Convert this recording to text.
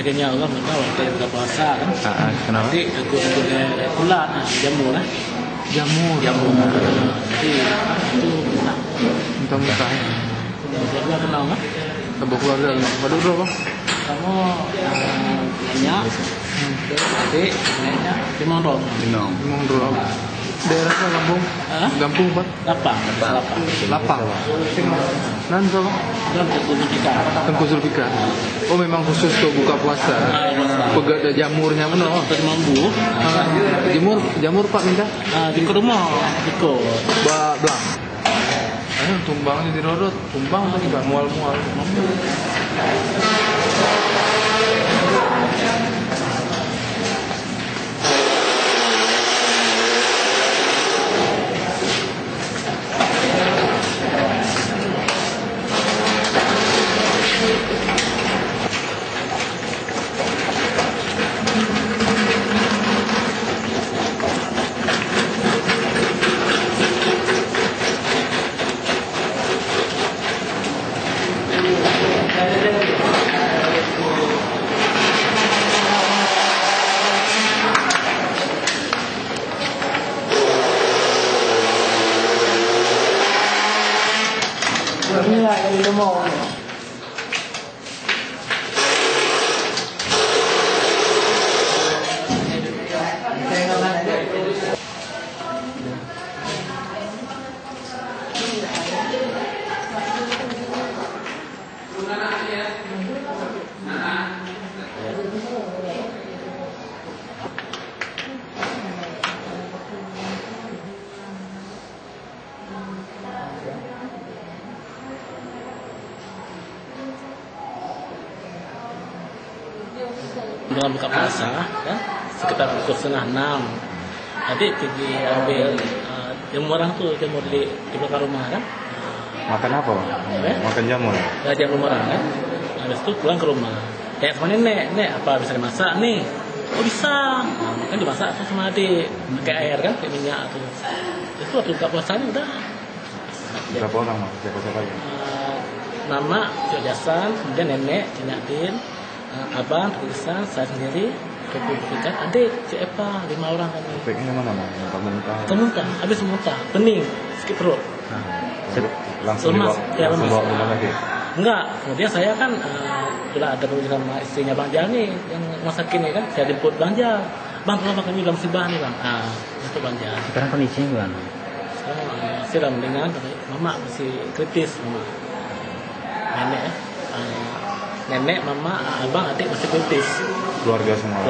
Akhirnya Allah minta waktu buka puasa kan? Kenapa? Nanti aku ulat jamur lah. Jamur. Jadi itu Muntah-muntah. keluarga kenal nggak? Tambah keluarga. Waduh berapa? Kamu nanya, adik, nanya di Mondong. Emang dulu. Daerahnya Lampung. Lampung Pak. Lapang. Nan berapa? Dan Zulfikar. Tengku Zulfikar. Oh memang khusus tuh buka puasa. Pegat ada jamurnya mana? Terus mambu. Jamur Pak minta. Di rumah, ikut. Blang. Ayo tumbangnya di rodot. Tumbang tadi Pak. Mual-mual. Ini lah yang mau. Dalam buka puasa ya, sekitar pukul 5:30 nanti pergi ambil jamur orang tuh, jamur di belakang rumah kan. Makan apa? Makan jamur. Jamur orang kan. Habis itu pulang ke rumah, kayak sama nenek apa bisa dimasak nih? Oh bisa, kan dimasak tuh sama adik pakai air kan, pakai minyak tuh. Itu waktu buka puasanya udah. Berapa orang Mas? Siapa aja? Nama Cik Jasan, kemudian nenek Cinatin, abang Trisan, saya sendiri, Tukupikan, adik Cik Epa, 5 orang kan. Efeknya mana Mas? Muntah, habis muntah, pening, sakit perut. Langsung lemas, langsung lemas. bawa rumah sakit. Enggak, kemudian saya kan sudah ada perbicaraan sama istrinya Bang Jani yang masa kini kan, saya jemput Bang Jal. Bang, tolong makan dalam musibah nih Bang. Untuk Bang Jal. Sekarang kondisinya gimana? Sekarang masih dalam mendingan, tapi Mama masih kritis, Mama. Nenek nenek, Mama, abang, adik masih kritis. Keluarga semua.